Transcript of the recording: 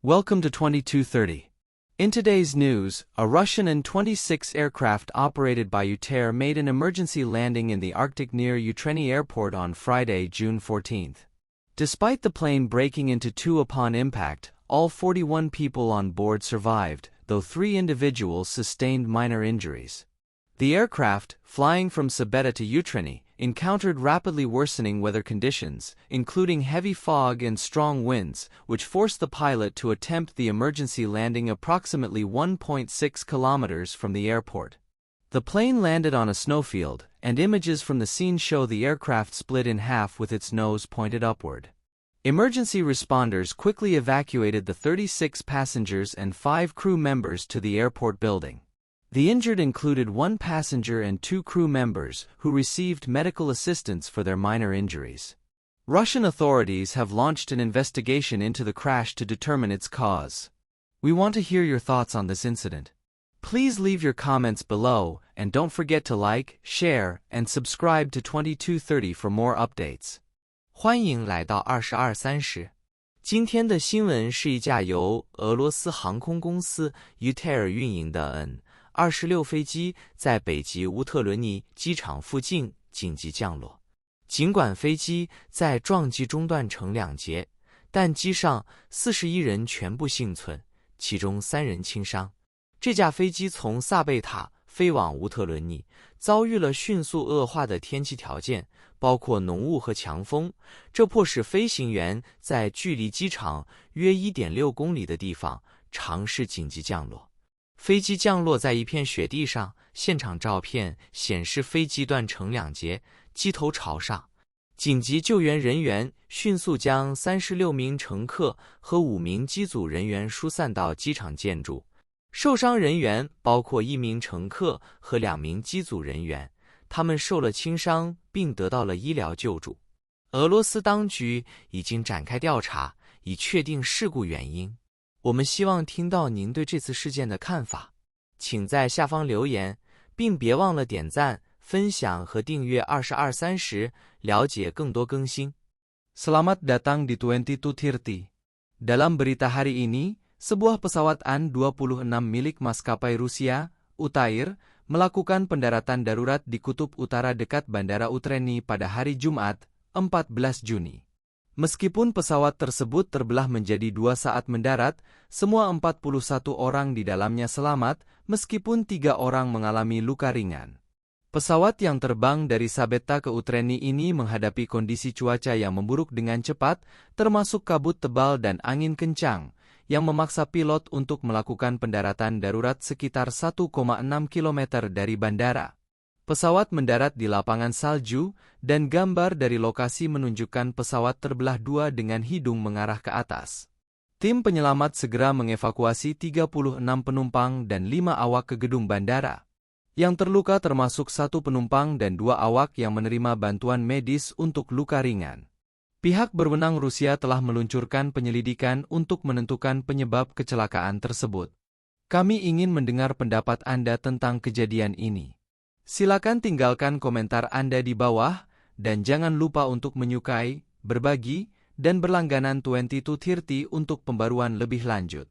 Welcome to 2230. In today's news, a Russian An-26 aircraft operated by Utair made an emergency landing in the Arctic near Utrenniy Airport on Friday, June 14. Despite the plane breaking into two upon impact, all 41 people on board survived, though 3 individuals sustained minor injuries. The aircraft, flying from Selamat to Utrenniy, encountered rapidly worsening weather conditions, including heavy fog and strong winds, which forced the pilot to attempt the emergency landing approximately 1.6 kilometers from the airport. The plane landed on a snowfield, and images from the scene show the aircraft split in half with its nose pointed upward. Emergency responders quickly evacuated the 36 passengers and 5 crew members to the airport building. The injured included 1 passenger and 2 crew members who received medical assistance for their minor injuries. Russian authorities have launched an investigation into the crash to determine its cause. We want to hear your thoughts on this incident. Please leave your comments below, and don't forget to like, share, and subscribe to 2230 for more updates. 欢迎来到2230。今天的新闻是一架由俄罗斯航空公司 Utair 运营的 An-26 飞机在北极乌特伦尼机场附近紧急降落。尽管飞机在撞击中断成2节，但机上41人全部幸存，其中3人轻伤。这架飞机从萨贝塔飞往乌特伦尼，遭遇了迅速恶化的天气条件，包括浓雾和强风，这迫使飞行员在距离机场约 1.6 公里的地方尝试紧急降落。飞机降落在一片雪地上，现场照片显示飞机断成2截，机头朝上。紧急救援人员迅速将36名乘客和5名机组人员疏散到机场建筑。受伤人员包括1名乘客和2名机组人员，他们受了轻伤并得到了医疗救助。俄罗斯当局已经展开调查，以确定事故原因。我们希望听到您对这次事件的看法，请在下方留言，并别忘了点赞、分享和订阅2230，了解更多更新。Selamat datang di 2230. Dalam berita hari ini, sebuah pesawat An-26 milik maskapai Rusia, Utair, melakukan pendaratan darurat di Kutub Utara dekat Bandara Utrenniy pada hari Jumat, 14 Juni. Meskipun pesawat tersebut terbelah menjadi 2 saat mendarat, semua 41 orang di dalamnya selamat, meskipun 3 orang mengalami luka ringan. Pesawat yang terbang dari Selamat ke Utrenniy ini menghadapi kondisi cuaca yang memburuk dengan cepat, termasuk kabut tebal dan angin kencang, yang memaksa pilot untuk melakukan pendaratan darurat sekitar 1,6 km dari bandara. Pesawat mendarat di lapangan salju, dan gambar dari lokasi menunjukkan pesawat terbelah 2 dengan hidung mengarah ke atas. Tim penyelamat segera mengevakuasi 36 penumpang dan 5 awak ke gedung bandara. Yang terluka termasuk 1 penumpang dan 2 awak yang menerima bantuan medis untuk luka ringan. Pihak berwenang Rusia telah meluncurkan penyelidikan untuk menentukan penyebab kecelakaan tersebut. Kami ingin mendengar pendapat Anda tentang kejadian ini. Silakan tinggalkan komentar Anda di bawah, dan jangan lupa untuk menyukai, berbagi, dan berlangganan 2230 untuk pembaruan lebih lanjut.